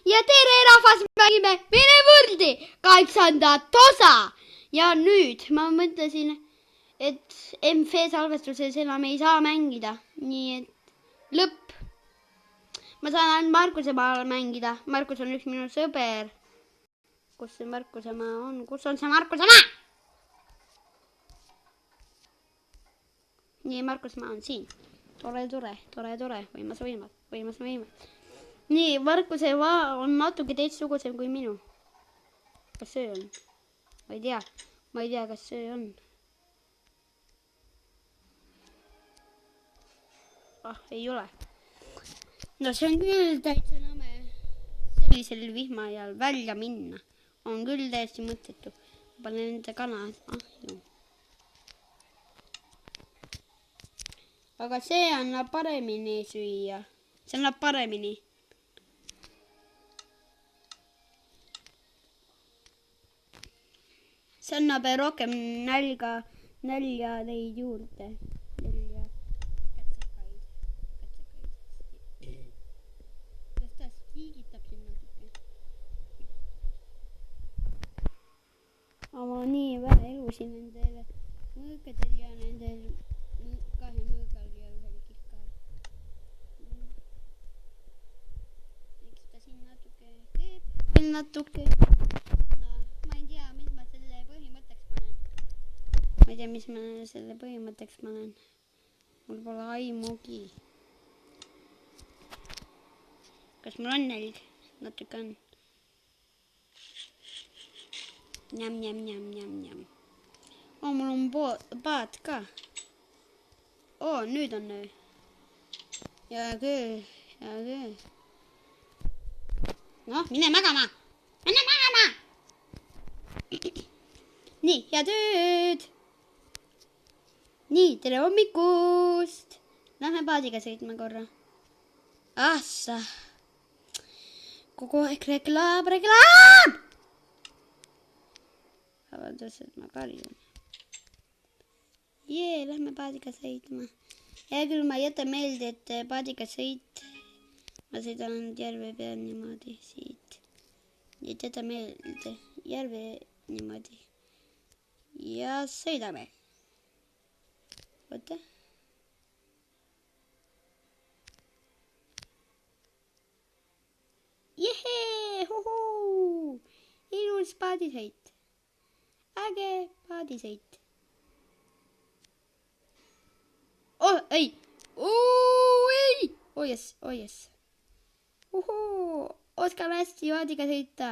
Ja tere rahvas, mängime Vene võrdi 8. osa. Ja nüüd ma mõtlesin, et MF salvestuses enam ei saa mängida. Nii et lõpp. Ma saan ainult Markuse maal mängida. Markus on üks minu sõber. Kus see Markuse maa on? Kus on see Markuse maa? Nii, Markuse maa on siin. Tore. Võimas. Nii, Markuse maa on natuke teistsugusem kui minu. Kas see on? Ma ei tea, kas see on. Ei ole. No see on küll täitsa nõme. Sellisel vihma ajal välja minna. On küll täiesti mõttetu. Panen enda kanad. Aga see annab paremini süüa. See annab paremini. See annab rohkem nälja neid juurde. Nälja kätsakaid. Kas ta stiigitab siin natuke? Aga nii vähe elusi nendele mõõkadel ja nendel kahe mõõgal ja ühel kikal. Eks ta siin natuke keeb veel natuke. Ma ei tea, mis ma selle põhimõtteks panen. Mul pole aimugi. Kas mul on nälg? Natuke on. Njam. Mul on paat ka. Nüüd on öö. Ja küll. Noh, mine magama! Nii, head ööd! Nii, tere hommikust! Lähme paadiga sõitma korra. Sa! Kogu aeg reklaam! Vabandust, et ma karjun. Lähme paadiga sõitma. Ja küll ma jätan meelde, et paadiga sõit. Ma sõidan järve peal niimoodi siit. Ja jätan meelde järve niimoodi. Ja sõidame. Oota. Jehee! Huhuu! Ilus paadisõit. Äge paadisõit. Ei! Yes. Uhuu! Oskan hästi paadiga sõita.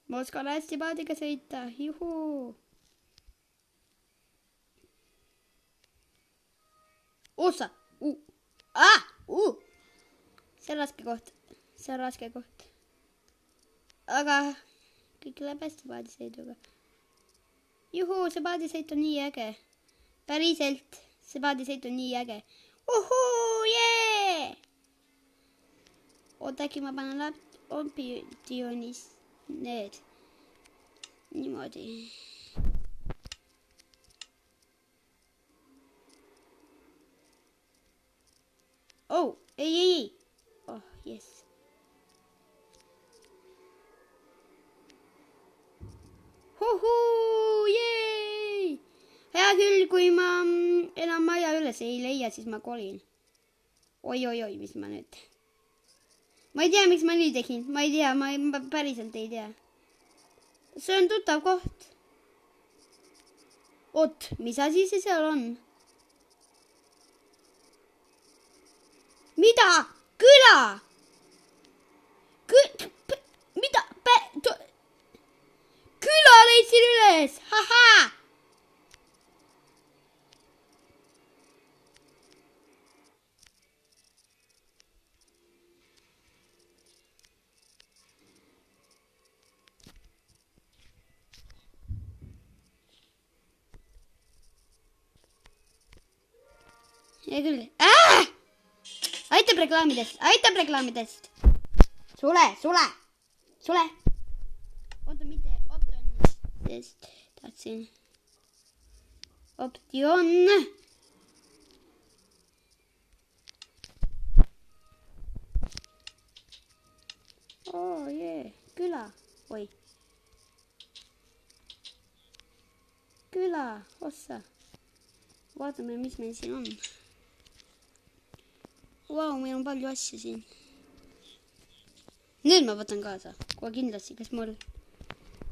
Ma oskan hästi paadiga sõita. Juhuu. Osa. See on raske koht. Aga kõik läheb hästi paadisõiduga. Juhuu, see paadisõit on nii äge. Päriselt, see paadisõit on nii äge. Uhuu, jee! Äkki ma panen optionis need. Niimoodi. Ei. Yes. Huhuu, jee! Hea küll, kui ma enam maja üles ei leia, siis ma kolin. Oi, mis ma nüüd. Ma ei tea, miks ma nii tegin. Ma ei tea, ma päriselt ei tea. See on tuttav koht. Mis asi see seal on? Mida? Küla! Mida? Küla leidsin üles! Haha! Ja küll. Aitab reklaamidest. Sule. Oota, mitte optionist. Tahtsin. Option. küla. Oi. Küla ossa. Vaatame, mis meil siin on. Vau, meil on palju asju siin. Nüüd ma võtan kaasa. Kohe kindlasti, kas mul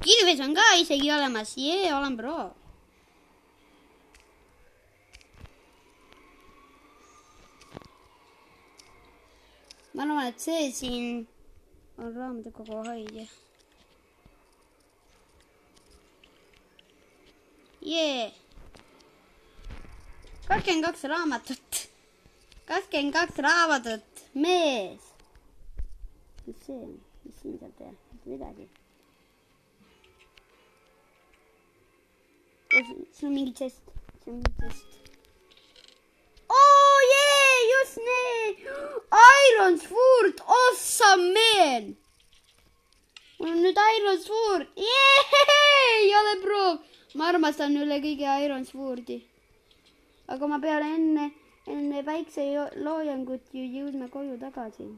kirves on ka isegi olemas. Jee, olen pro. Ma arvan, et see siin on raamatukogu hoidja. Jee. 22 raamatut. 22 raamatut. Mees. Mis see on? Mis siin saab teha? Midagi. See on mingi chest. Oh jee, just need. Iron Sword. Awesome man. Mul on nüüd Iron Sword. Jee, ei ole pro. Ma armastan üle kõige Iron Swordi. Aga ma pean enne väikse loojangut ju jõudma koju tagasi.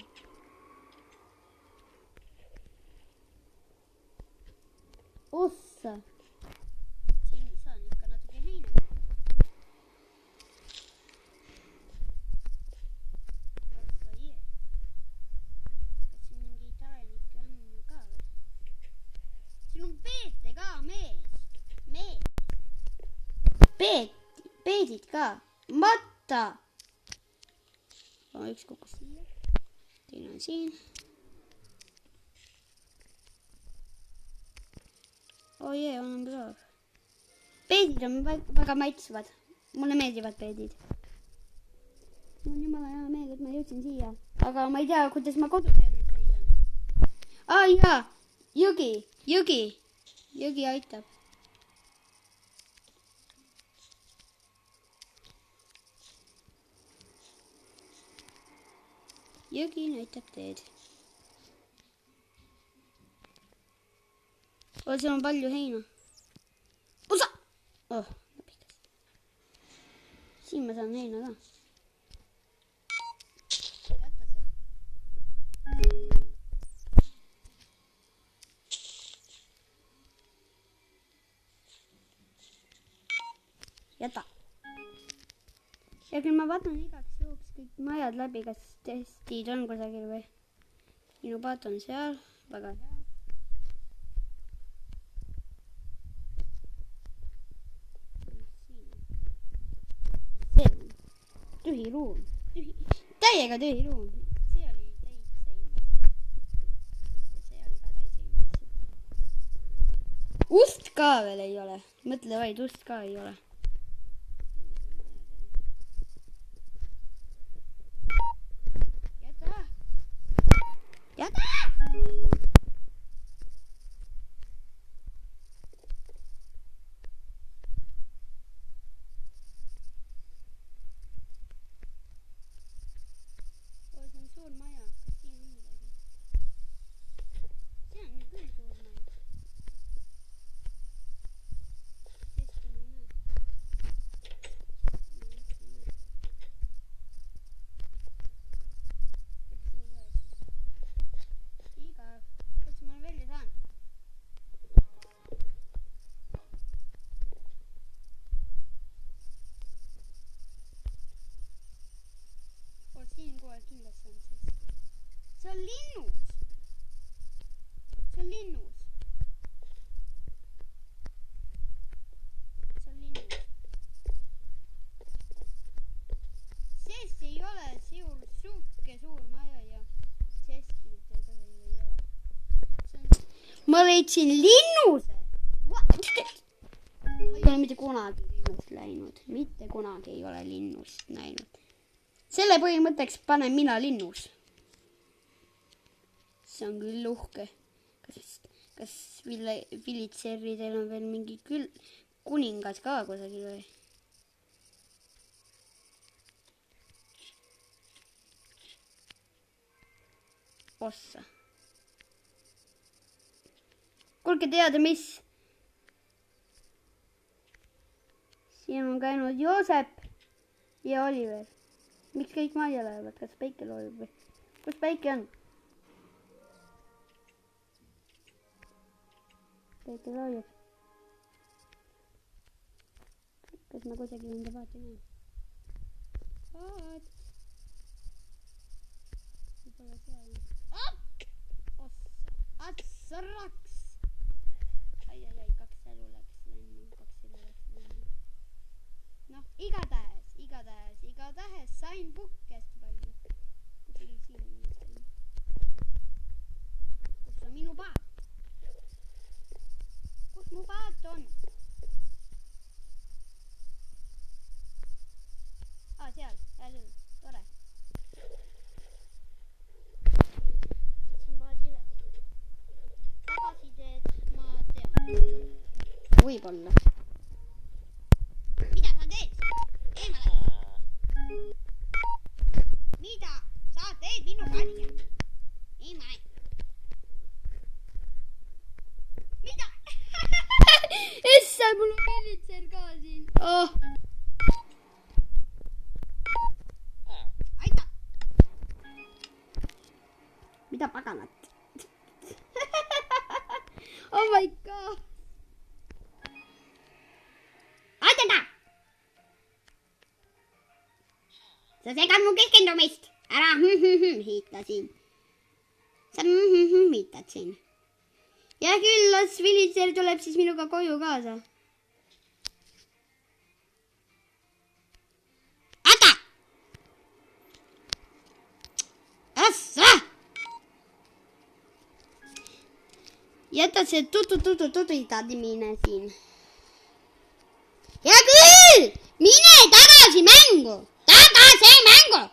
Ossa. Siin saan ikka natuke heina. Ossa, jee. Kas siin mingi talenikke on ka või? Siin on peete ka, mees. Peedid ka. Matta. Üks kukkus siia. Teine on siin. Oh jee, olen brav. Peedid on väga maitsvad. Mulle meeldivad peedid. Mul on jumala hea meel, et ma jõudsin siia. Aga ma ei tea, kuidas ma kodu peal nüüd leian. Jaa. Jõgi aitab. Jõgi näitab teed. Seal on palju heina. Osa! Oh, napikas. Siin ma saan heina ka. Jäta see. Jäta. Ja küll ma vaatan igaks juhuks kõik majad läbi, kas testid on kusagil või. Minu paat on seal, väga hea. See on tühi ruum. Täiega tühi ruum. See oli täis seinast. See oli ka täis seinast. Ust ka veel ei ole. Mõtle vaid, ust ka ei ole. Jäta! See on suur maja. Kas siin on midagi? See on ju küll suur maja. Sest ma ei näe. Kuidas ma välja saan? Siin kohe kindlasti on sest. See on linnus. See on linnus. See on linnus. Sest ei ole suuke suur maja ja sestid ega ei ole. Ma leidsin linnuse. Ma ei ole mitte kunagi linnust läinud. Mitte kunagi ei ole linnust näinud. Selle põhimõtteks panen mina linnus. See on küll uhke. Kas villitseridel on veel mingi kuningas ka kusagil või? Ossa. Kuulge teada, mis? Siin on käinud Joosep ja Oliver. Miks kõik majja lähevad? Kas päike loojub või? Kus päike on? Päike loojub. Kas ma kusagil enda paati näen? Paat. Võib-olla seal. Ossa raks. Ai, 2 elu läks lennu. Noh, igatahes sain puhkest palju. Kusagil siin on. Kus on minu paat? Kus mu paat on? Seal, tore. Siin paadile. Tagasiteed ma tean. Võib-olla. Mida sa teed? Eemale. Mida sa teed minu paadiga? Eemale. Mida? Issa, mul on piilitser ka siin. Oh. Aita. Mida paganat? Oh my god. Aitata! Sa segad mu keskendumist. Ära hiita siin. Sa hiitad siin. Ja küll, las Vilitser tuleb siis minuga koju kaasa. Ata! Assa! Jäta see tutitadimine siin. Ja küll! Mine tagasi mängu! Tagasi mängu!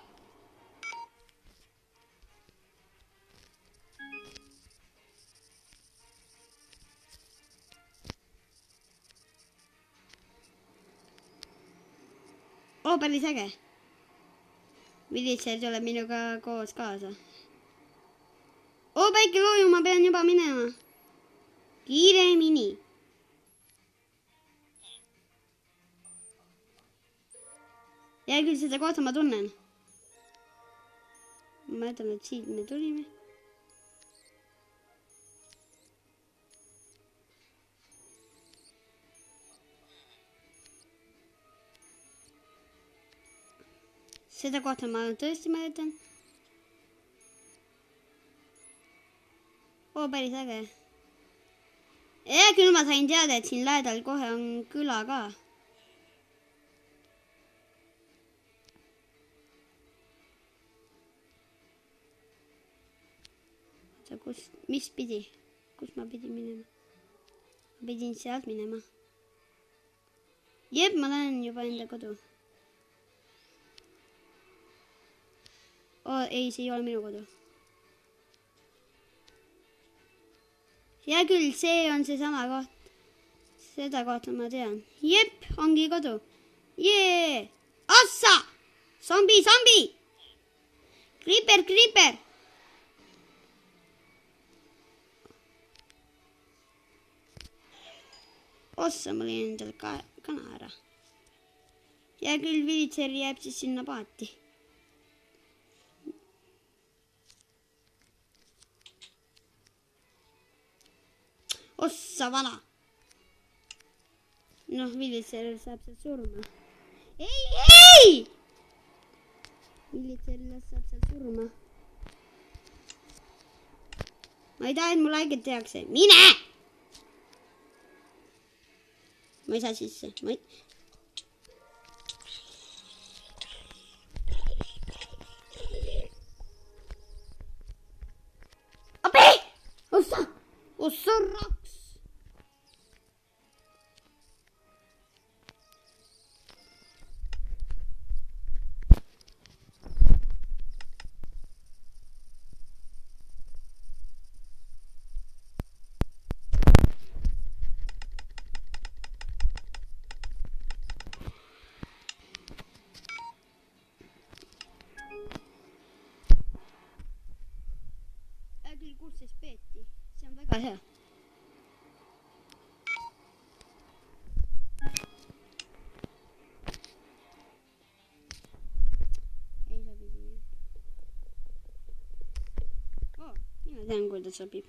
Päris äge. Vilitser tuleb minuga koos kaasa. Päike loojub, ma pean juba minema. Kiiremini. Ja küll seda kohta ma tunnen. Ma mõtlen, et siit me tulime. Seda kohta ma tõesti mäletan. Päris äge. Ja küll ma sain teada, et siin lähedal kohe on küla ka. Mis pidi? Kus ma pidin minema? Ma pidin sealt minema. Jep, ma lähen juba enda kodu. Ei, see ei ole minu kodu. Ja küll, see on seesama koht. Seda kohta ma tean. Jep, ongi kodu. Jee! Ossa! Zombi! Creeper! Ossa, ma lõin endale kana ära. Ja küll, Vilitser jääb siis sinna paati. Ossa vana. Noh, Vilitser saab sealt surma. Ei! Vilitser saab sealt surma. Ma ei taha, et mul haiget tehakse. Mine! Ma ei saa sisse. Abi! Ossa raks! Küll kursis peeti. See on väga hea. Ei sobi nii. Mina tean, kuidas sobib.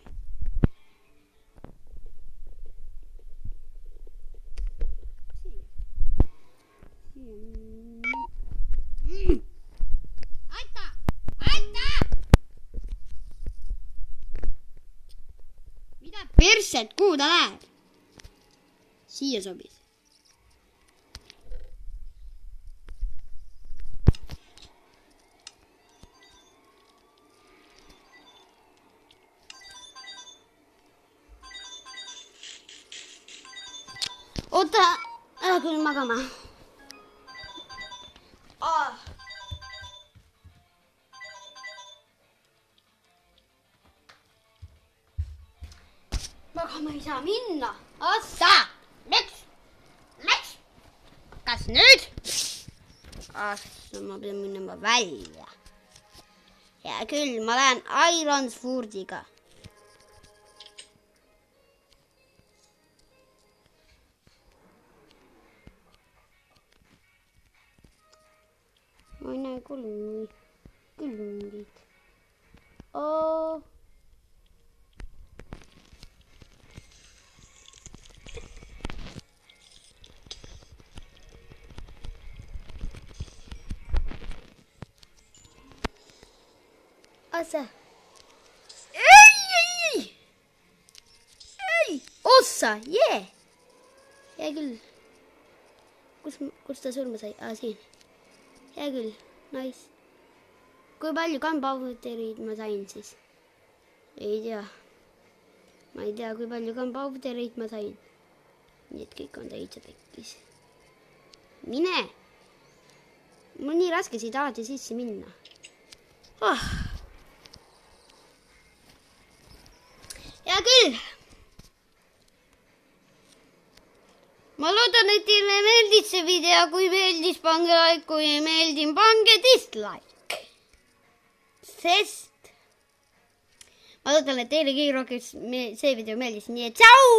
vaikselt, kuhu ta läheb? Siia sobis. Oota, ära küll magama. Magama ei saa minna. Ossa! Miks? Kas nüüd? Ma pean minema välja. Hea küll, ma lähen Ironsfordiga. Ma ei näe küll mingit. Ossa. Ei! Ossa, jee! Hea küll. Kus ta surma sai? Siin. Hea küll, nice. Kui palju kampaudereid ma sain siis? Ei tea. Ma ei tea, kui palju kampaudereid ma sain. Nii et kõik on täitsa pekkis. Mine! Mul nii raske siit alati sisse minna. Hea küll! Ma loodan, et teile meeldis see video. Kui meeldis, pange like. Kui ei meeldi, pange dislike. Sest ma loodan, et teile kõige rohkem see video meeldis. Nii et tšau!